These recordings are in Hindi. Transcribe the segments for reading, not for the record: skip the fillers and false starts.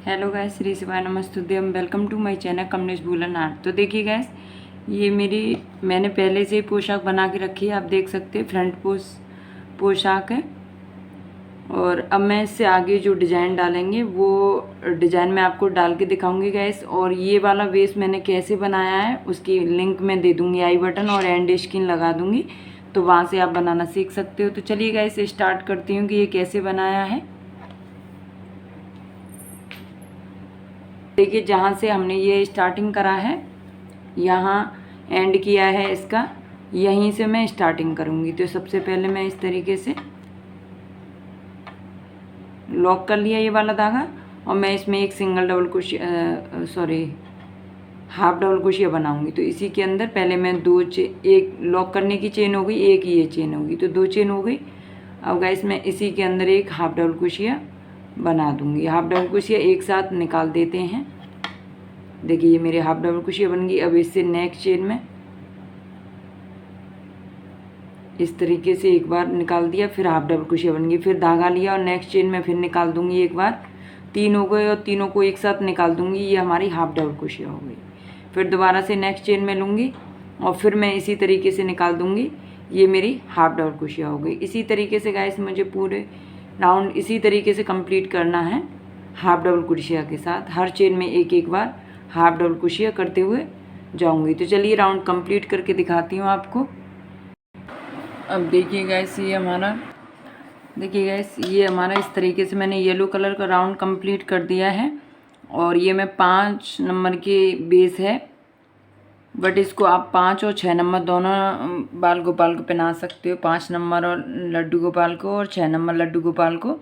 हेलो गैस, श्री शिवाय नमस्तुभ्यम। Welcome to my channel Kamlesh woollen art. तो देखिए गैस, ये मैंने पहले से ही पोशाक बना के रखी है। आप देख सकते हैं फ्रंट पोशाक है। और अब मैं इससे आगे जो डिज़ाइन डालेंगे वो डिज़ाइन मैं आपको डाल के दिखाऊंगी गैस। और ये वाला वेस्ट मैंने कैसे बनाया है उसकी लिंक मैं दे दूँगी आई बटन और एंड स्क्रीन लगा दूँगी, तो वहाँ से आप बनाना सीख सकते हो। तो चलिए गैस स्टार्ट करती हूँ कि ये कैसे बनाया है। देखिए, जहाँ से हमने ये स्टार्टिंग करा है, यहाँ एंड किया है इसका, यहीं से मैं स्टार्टिंग करूँगी। तो सबसे पहले मैं इस तरीके से लॉक कर लिया ये वाला धागा, और मैं इसमें एक single double crochet half double crochet बनाऊँगी। तो इसी के अंदर पहले मैं एक लॉक करने की चेन हो गई, एक ये चेन होगी, तो 2 चेन हो गई। अब गाइस मैं इसी के अंदर एक हाफ डबल क्रोशिया बना दूँगी। हाफ डबल क्रोशिया एक साथ निकाल देते हैं। देखिए, ये मेरे हाफ डबल क्रोशिया बन गई। अब इससे नेक्स्ट चेन में इस तरीके से एक बार निकाल दिया, फिर हाफ डबल क्रोशिया बन गई, फिर धागा लिया और नेक्स्ट चेन में फिर निकाल दूंगी एक बार। 3 हो गए और तीनों को एक साथ निकाल दूंगी। ये हमारी हाफ डबल क्रोशिया हो गई। फिर दोबारा से नेक्स्ट चेन में लूँगी और फिर मैं इसी तरीके से निकाल दूंगी। ये मेरी हाफ डबल क्रोशिया हो गई। इसी तरीके से गाइस मुझे पूरे राउंड इसी तरीके से कंप्लीट करना है हाफ डबल क्रोशिया के साथ। हर चेन में एक एक बार हाफ डबल क्रोशिया करते हुए जाऊंगी। तो चलिए राउंड कंप्लीट करके दिखाती हूँ आपको। अब देखिए गैस, ये हमारा इस तरीके से मैंने येलो कलर का राउंड कंप्लीट कर दिया है। और ये मैं 5 नंबर के बेस है, बट इसको आप 5 और 6 नंबर दोनों बाल गोपाल को पहना सकते हो। 5 नंबर और लड्डू गोपाल को और 6 नंबर लड्डू गोपाल को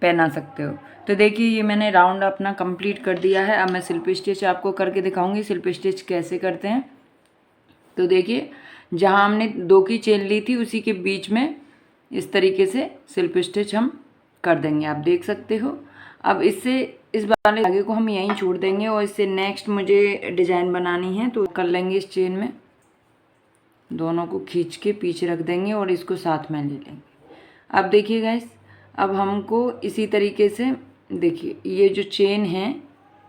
पहना सकते हो। तो देखिए, ये मैंने राउंड अपना कंप्लीट कर दिया है। अब मैं स्लिप स्टिच आपको करके दिखाऊंगी स्लिप स्टिच कैसे करते हैं। तो देखिए, जहाँ हमने 2 की चेन ली थी उसी के बीच में इस तरीके से स्लिप स्टिच हम कर देंगे। आप देख सकते हो। अब इस वाले धागे को हम यहीं छोड़ देंगे और इससे नेक्स्ट मुझे डिज़ाइन बनानी है, तो कर लेंगे इस चेन में। दोनों को खींच के पीछे रख देंगे और इसको साथ में ले लेंगे। अब देखिए गाइस, अब हमको इसी तरीके से देखिए, ये जो चेन है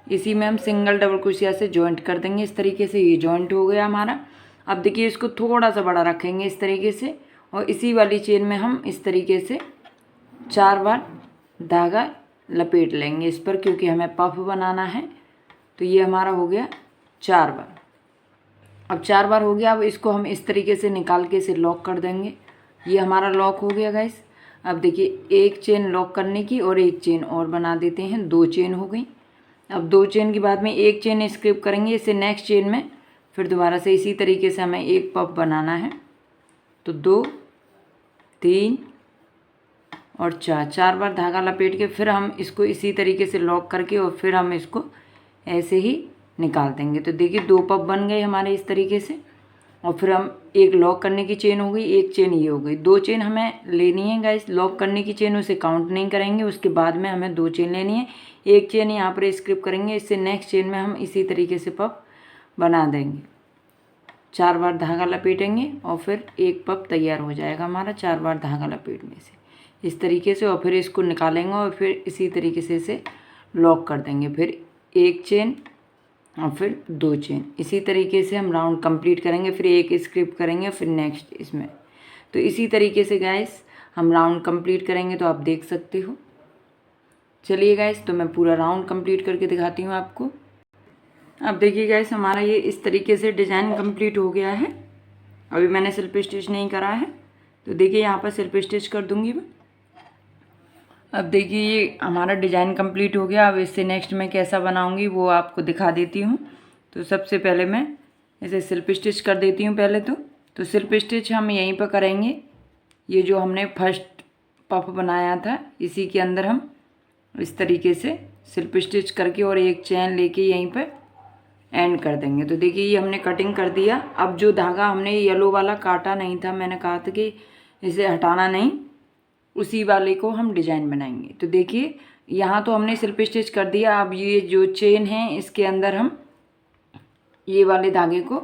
इसी में हम सिंगल डबल क्रोशिया से जॉइंट कर देंगे। इस तरीके से ये जॉइंट हो गया हमारा। अब देखिए, इसको थोड़ा सा बड़ा रखेंगे इस तरीके से, और इसी वाली चेन में हम इस तरीके से 4 बार धागा लपेट लेंगे इस पर, क्योंकि हमें पफ बनाना है। तो ये हमारा हो गया 4 बार। अब 4 बार हो गया। अब इसको हम इस तरीके से निकाल के इसे लॉक कर देंगे। ये हमारा लॉक हो गया गाइस। अब देखिए, एक चेन लॉक करने की और एक चेन और बना देते हैं, 2 चेन हो गई। अब 2 चेन के बाद में एक चेन स्किप करेंगे, इससे नेक्स्ट चेन में फिर दोबारा से इसी तरीके से हमें एक पफ बनाना है। तो 2, 3 और 4 बार धागा लपेट के फिर हम इसको इसी तरीके से लॉक करके और फिर हम इसको ऐसे ही निकाल देंगे। तो देखिए, 2 पफ बन गए हमारे इस तरीके से। और फिर हम एक लॉक करने की चेन हो गई, एक चेन ये हो गई। 2 चेन हमें लेनी है गाइस। लॉक करने की चेन उसे काउंट नहीं करेंगे, उसके बाद में हमें 2 चेन लेनी है। एक चेन यहाँ पर स्किप करेंगे, इससे नेक्स्ट चेन में हम इसी तरीके से पफ बना देंगे। 4 बार धागा लपेटेंगे और फिर एक पफ तैयार हो जाएगा हमारा 4 बार धागा लपेटने से इस तरीके से। और फिर इसको निकालेंगे और फिर इसी तरीके से इसे लॉक कर देंगे। फिर एक चेन और फिर 2 चेन, इसी तरीके से हम राउंड कंप्लीट करेंगे। फिर एक स्किप करेंगे, फिर नेक्स्ट इसमें। तो इसी तरीके से गाइस हम राउंड कंप्लीट करेंगे। तो आप देख सकते हो। चलिए गाइस, तो मैं पूरा राउंड कंप्लीट करके दिखाती हूँ आपको। अब देखिए गाइस, हमारा ये इस तरीके से डिज़ाइन कंप्लीट हो गया है। अभी मैंने स्लिप स्टिच नहीं करा है, तो देखिए यहाँ पर स्लिप स्टिच कर दूँगी मैं। अब देखिए, ये हमारा डिज़ाइन कंप्लीट हो गया। अब इससे नेक्स्ट मैं कैसा बनाऊँगी वो आपको दिखा देती हूँ। तो सबसे पहले मैं इसे स्लिप स्टिच कर देती हूँ पहले तो स्लिप स्टिच हम यहीं पर करेंगे। ये जो हमने फर्स्ट पफ बनाया था इसी के अंदर हम इस तरीके से स्लिप स्टिच करके और एक चेन लेके यहीं पर एंड कर देंगे। तो देखिए, ये हमने कटिंग कर दिया। अब जो धागा हमने येलो वाला काटा नहीं था, मैंने कहा था कि इसे हटाना नहीं, उसी वाले को हम डिज़ाइन बनाएंगे। तो देखिए, यहाँ तो हमने स्लिप स्टिच कर दिया। अब ये जो चेन है इसके अंदर हम ये वाले धागे को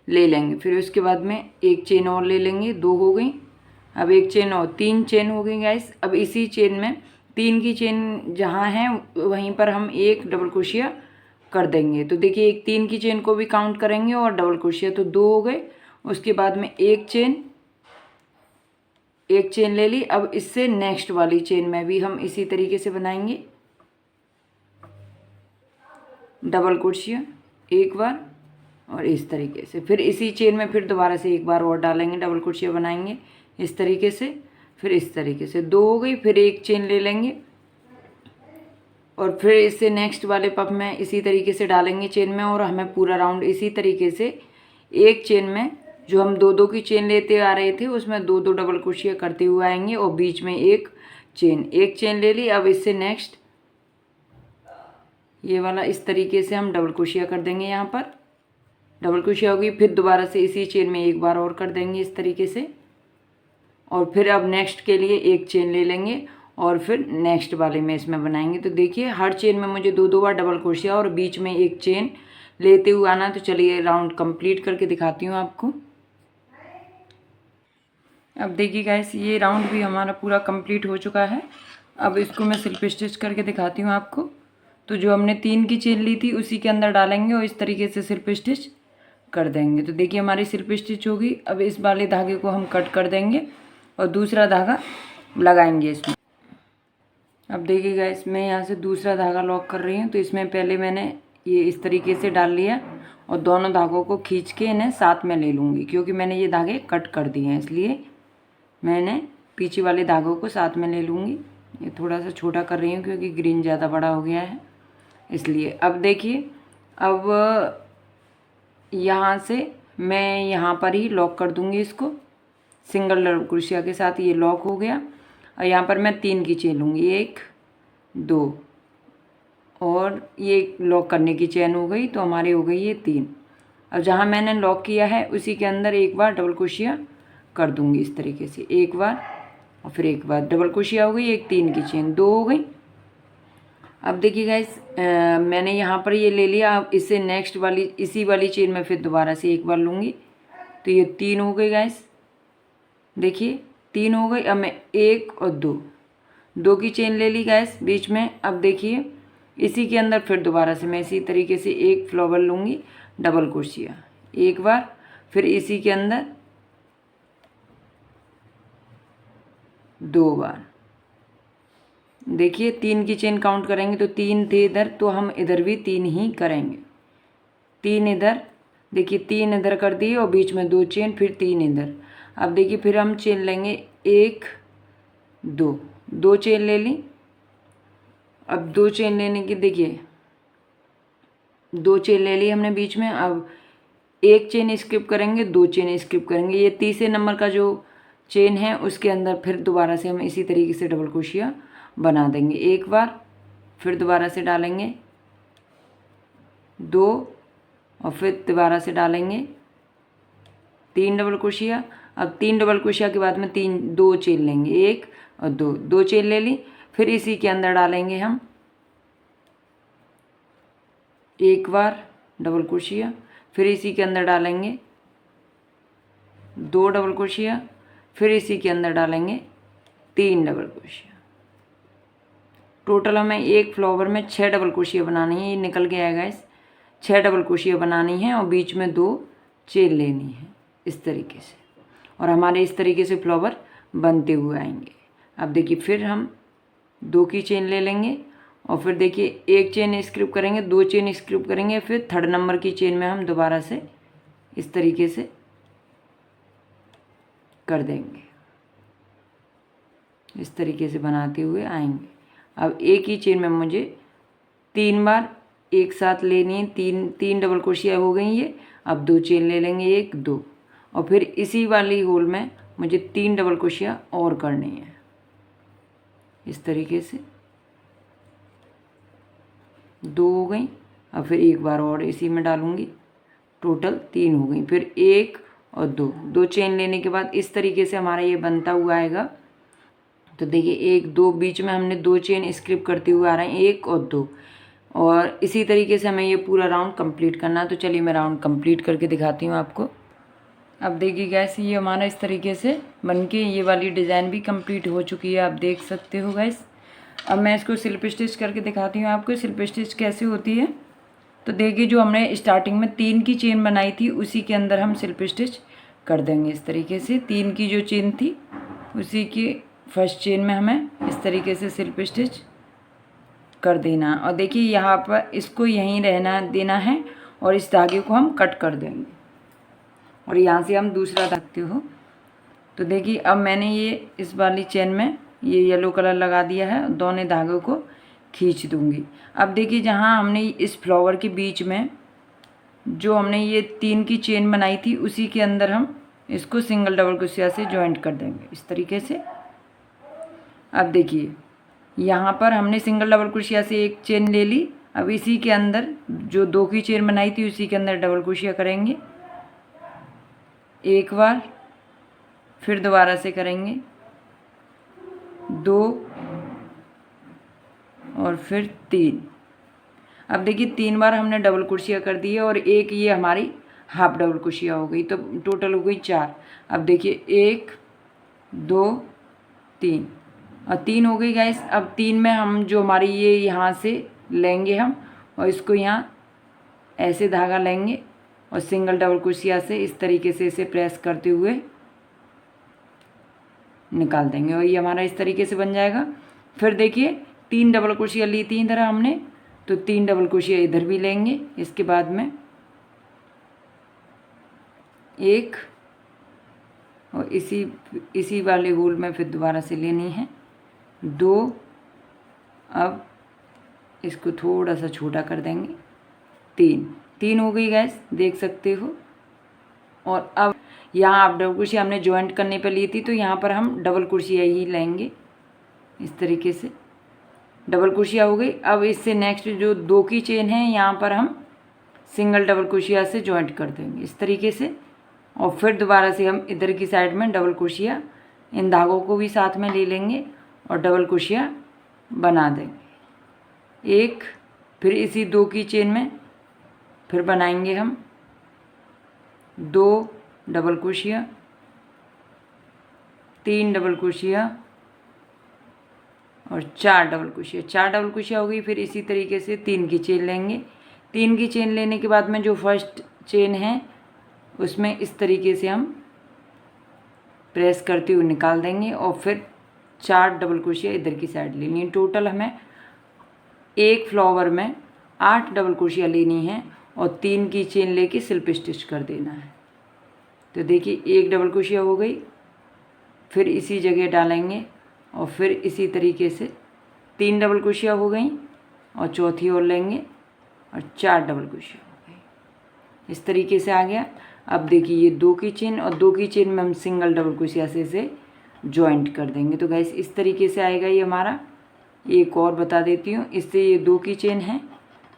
ले लेंगे। फिर उसके बाद में एक चेन और ले लेंगे, 2 हो गई। अब एक चेन और 3 चेन हो गई गाइस। अब इसी चेन में 3 की चेन जहाँ है वहीं पर हम एक डबल क्रोशिया कर देंगे। तो देखिए एक 3 की चेन को भी काउंट करेंगे और डबल क्रोशिया तो 2 हो गए। उसके बाद में एक चेन ले ली। अब इससे नेक्स्ट वाली चेन में भी हम इसी तरीके से बनाएंगे, डबल क्रोशिया एक बार और इस तरीके से। फिर इसी चेन में फिर दोबारा से एक बार और डालेंगे, डबल क्रोशिया बनाएंगे इस तरीके से। फिर इस तरीके से 2 हो गई। फिर एक चेन ले लेंगे और फिर इससे नेक्स्ट वाले पफ में इसी तरीके से डालेंगे चेन में, और हमें पूरा राउंड इसी तरीके से एक चेन में जो हम 2-2 की चेन लेते आ रहे थे उसमें 2-2 डबल क्रोशिया करते हुए आएंगे और बीच में एक चेन ले ली। अब इससे नेक्स्ट ये वाला इस तरीके से हम डबल क्रोशिया कर देंगे। यहाँ पर डबल क्रोशिया होगी। फिर दोबारा से इसी चेन में एक बार और कर देंगे इस तरीके से, और फिर अब नेक्स्ट के लिए एक चेन ले लेंगे और फिर नेक्स्ट वाले में इसमें बनाएंगे। तो देखिए हर चेन में मुझे 2-2 बार डबल क्रोशिया और बीच में एक चेन लेते हुए आना। तो चलिए राउंड कंप्लीट करके दिखाती हूँ आपको। अब देखिए गाइस ये राउंड भी हमारा पूरा कंप्लीट हो चुका है। अब इसको मैं स्लिप स्टिच करके दिखाती हूँ आपको। तो जो हमने 3 की चेन ली थी उसी के अंदर डालेंगे और इस तरीके से स्लिप स्टिच कर देंगे। तो देखिए हमारी स्लिप स्टिच होगी। अब इस वाले धागे को हम कट कर देंगे और दूसरा धागा लगाएंगे इसमें। अब देखिए गाइस मैं यहाँ से दूसरा धागा लॉक कर रही हूँ। तो इसमें पहले मैंने ये इस तरीके से डाल लिया और दोनों धागों को खींच के इन्हें साथ में ले लूँगी, क्योंकि मैंने ये धागे कट कर दिए हैं इसलिए मैंने पीछे वाले धागों को साथ में ले लूँगी। ये थोड़ा सा छोटा कर रही हूँ क्योंकि ग्रीन ज़्यादा बड़ा हो गया है इसलिए। अब देखिए अब यहाँ से मैं यहाँ पर ही लॉक कर दूँगी इसको सिंगल डबल क्रोशिया के साथ। ये लॉक हो गया और यहाँ पर मैं 3 की चेन लूँगी, 1 2 और ये लॉक करने की चेन हो गई। तो हमारी हो गई ये 3। अब जहाँ मैंने लॉक किया है उसी के अंदर एक बार डबल क्रोशिया कर दूँगी इस तरीके से, एक बार और फिर एक बार डबल क्रोशिया हो गई। एक 3 की चेन 2 हो गई। अब देखिए गाइस मैंने यहाँ पर ये ले लिया। अब इससे नेक्स्ट वाली इसी वाली चेन में फिर दोबारा से एक बार लूँगी। तो ये 3 हो गई गाइस, देखिए 3 हो गई। अब मैं 1 और 2 की चेन ले ली गैस बीच में। अब देखिए इसी के अंदर फिर दोबारा से मैं इसी तरीके से एक फ्लावर लूँगी, डबल क्रोशिया एक बार, फिर इसी के अंदर 2 बार। देखिए 3 की चेन काउंट करेंगे तो 3 थे इधर, तो हम इधर भी 3 ही करेंगे। 3 इधर, देखिए 3 इधर कर दिए और बीच में 2 चेन, फिर 3 इधर। अब देखिए फिर हम चेन लेंगे 1 2 चेन ले ली। अब 2 चेन लेने की देखिए 2 चेन ले ली हमने बीच में। अब एक चेन स्किप करेंगे, 2 चेन स्किप करेंगे। ये तीसरे नंबर का जो चेन है उसके अंदर फिर दोबारा से हम इसी तरीके से डबल क्रोशिया बना देंगे एक बार, फिर दोबारा से डालेंगे 2 और फिर दोबारा से डालेंगे 3 डबल क्रोशिया। अब 3 डबल क्रोशिया के बाद में 2 चेन लेंगे, 1 और 2 चेन ले ली। फिर इसी के अंदर डालेंगे हम एक बार डबल क्रोशिया, फिर इसी के अंदर डालेंगे 2 डबल क्रोशिया, फिर इसी के अंदर डालेंगे 3 डबल क्रोशिया। टोटल हमें एक फ्लावर में 6 डबल क्रोशिया बनानी है। ये निकल गया है गाइस, 6 डबल क्रोशिया बनानी है और बीच में 2 चेन लेनी है इस तरीके से, और हमारे इस तरीके से फ्लावर बनते हुए आएंगे। अब देखिए फिर हम 2 की चेन ले लेंगे और फिर देखिए एक चेन स्किप करेंगे, 2 चेन स्किप करेंगे, फिर 3rd नंबर की चेन में हम दोबारा से इस तरीके से कर देंगे, इस तरीके से बनाते हुए आएंगे। अब एक ही चेन में मुझे 3 बार एक साथ लेनी है, 3 डबल क्रोशिया हो गई ये। अब 2 चेन ले लेंगे, 1 2 और फिर इसी वाली होल में मुझे 3 डबल क्रोशिया और करनी है इस तरीके से। 2 हो गई। अब फिर एक बार और इसी में डालूंगी, टोटल 3 हो गई। फिर 1 और 2 चेन लेने के बाद इस तरीके से हमारा ये बनता हुआ आएगा। तो देखिए 1 2 बीच में हमने 2 चेन स्किप करते हुए आ रहे हैं, 1 और 2, और इसी तरीके से हमें ये पूरा राउंड कंप्लीट करना है। तो चलिए मैं राउंड कंप्लीट करके दिखाती हूँ आपको। अब देखिए गैस ये हमारा इस तरीके से बनके ये वाली डिज़ाइन भी कंप्लीट हो चुकी है, आप देख सकते हो गैस। अब मैं इसको स्लिप स्टिच करके दिखाती हूँ आपको स्लिप स्टिच कैसे होती है। तो देखिए जो हमने स्टार्टिंग में 3 की चेन बनाई थी उसी के अंदर हम स्लिप स्टिच कर देंगे इस तरीके से। 3 की जो चेन थी उसी की फर्स्ट चेन में हमें इस तरीके से स्लिप स्टिच कर देना। और देखिए यहाँ पर इसको यहीं रहना देना है और इस धागे को हम कट कर देंगे और यहाँ से हम दूसरा रखते हो। तो देखिए अब मैंने ये इस वाली चेन में ये येलो कलर लगा दिया है, दोनों धागों को खींच दूंगी। अब देखिए जहाँ हमने इस फ्लावर के बीच में जो हमने ये 3 की चेन बनाई थी उसी के अंदर हम इसको सिंगल डबल क्रोशिया से जॉइंट कर देंगे इस तरीके से। अब देखिए यहाँ पर हमने सिंगल डबल क्रोशिया से एक चेन ले ली। अब इसी के अंदर जो 2 की चेन बनाई थी उसी के अंदर डबल क्रोशिया करेंगे एक बार, फिर दोबारा से करेंगे 2 और फिर 3। अब देखिए 3 बार हमने डबल क्रोशिया कर दी है और एक ये हमारी हाफ डबल क्रोशिया हो गई, तो टोटल हो गई 4। अब देखिए 1 2 3 और 3 हो गई गाइस। अब 3 में हम जो हमारी ये यहाँ से लेंगे हम और इसको यहाँ ऐसे धागा लेंगे और सिंगल डबल क्रोशिया से इस तरीके से इसे प्रेस करते हुए निकाल देंगे और ये हमारा इस तरीके से बन जाएगा। फिर देखिए 3 डबल क्रोशिया ली थी इधर हमने, तो 3 डबल क्रोशिया इधर भी लेंगे। इसके बाद में 1 और इसी वाले होल में फिर दोबारा से लेनी है 2। अब इसको थोड़ा सा छोटा कर देंगे 3 हो गई गैस, देख सकते हो। और अब यहाँ आप डबल क्रोशिया हमने जॉइंट करने पे ली थी, तो यहाँ पर हम डबल क्रोशिया ही लेंगे इस तरीके से। डबल क्रोशिया हो गई। अब इससे नेक्स्ट जो 2 की चेन है यहाँ पर हम सिंगल डबल क्रोशिया से जॉइंट कर देंगे इस तरीके से। और फिर दोबारा से हम इधर की साइड में डबल क्रोशिया इन धागों को भी साथ में ले लेंगे और डबल क्रोशिया बना देंगे एक। फिर इसी 2 की चेन में फिर बनाएंगे हम 2 डबल क्रोशिया, 3 डबल क्रोशिया और 4 डबल क्रोशिया। 4 डबल क्रोशिया हो गई। फिर इसी तरीके से 3 की चेन लेंगे। 3 की चेन लेने के बाद में जो फर्स्ट चेन है उसमें इस तरीके से हम प्रेस करते हुए निकाल देंगे और फिर 4 डबल क्रोशिया इधर की साइड लेनी है। टोटल हमें एक फ्लावर में 8 डबल क्रोशिया लेनी है और 3 की चेन लेके स्लिप स्टिच कर देना है। तो देखिए 1 डबल क्रोशिया हो गई, फिर इसी जगह डालेंगे और फिर इसी तरीके से 3 डबल क्रोशिया हो गई और चौथी और लेंगे और 4 डबल क्रोशिया हो गई। इस तरीके से आ गया। अब देखिए ये 2 की चेन और 2 की चेन में हम सिंगल डबल क्रोशिया से इसे जॉइंट कर देंगे। तो गाइस इस तरीके से आएगा ये हमारा। एक और बता देती हूँ, इससे ये 2 की चेन है,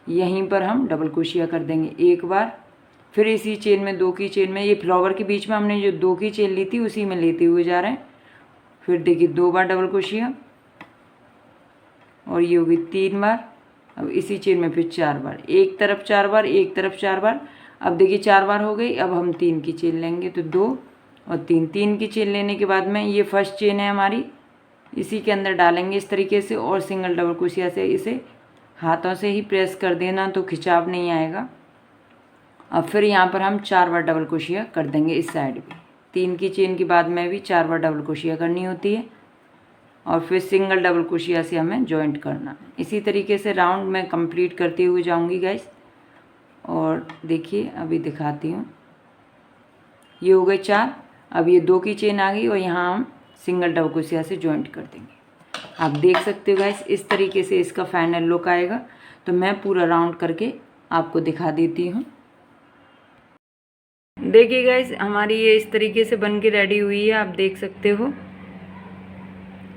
यहीं पर हम डबल क्रोशिया कर देंगे एक बार। फिर इसी चेन में 2 की चेन में ये फ्लावर के बीच में हमने जो 2 की चेन ली थी उसी में लेते हुए जा रहे हैं। फिर देखिए 2 बार डबल क्रोशिया और ये होगी 3 बार। अब इसी चेन में फिर 4 बार, एक तरफ 4 बार, एक तरफ 4 बार। अब देखिए 4 बार हो गई। अब हम 3 की चेन लेंगे, तो 2 और 3 की चेन लेने के बाद में ये फर्स्ट चेन है हमारी, इसी के अंदर डालेंगे इस तरीके से और सिंगल डबल क्रोशिया से इसे हाथों से ही प्रेस कर देना, तो खिंचाव नहीं आएगा। अब फिर यहाँ पर हम 4 बार डबल क्रोशिया कर देंगे इस साइड भी। 3 की चेन के बाद में भी 4 बार डबल क्रोशिया करनी होती है और फिर सिंगल डबल क्रोशिया से हमें जॉइंट करना है। इसी तरीके से राउंड में कंप्लीट करते हुए जाऊंगी गाइस। और देखिए अभी दिखाती हूँ, ये हो गए 4। अब ये 2 की चेन आ गई और यहाँ हम सिंगल डबल क्रोशिया से जॉइंट कर देंगे। आप देख सकते हो गाइस इस तरीके से इसका फाइनल लुक आएगा। तो मैं पूरा राउंड करके आपको दिखा देती हूँ। देखिए गाइस हमारी ये इस तरीके से बन के रेडी हुई है, आप देख सकते हो।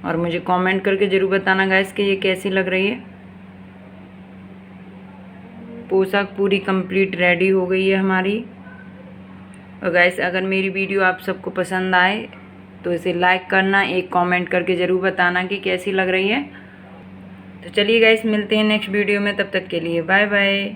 और मुझे कमेंट करके ज़रूर बताना गाइस कि ये कैसी लग रही है। पोशाक पूरी कंप्लीट रेडी हो गई है हमारी। और गाइस अगर मेरी वीडियो आप सबको पसंद आए तो इसे लाइक करना, एक कमेंट करके ज़रूर बताना कि कैसी लग रही है। तो चलिए गाइस मिलते हैं नेक्स्ट वीडियो में, तब तक के लिए बाय बाय।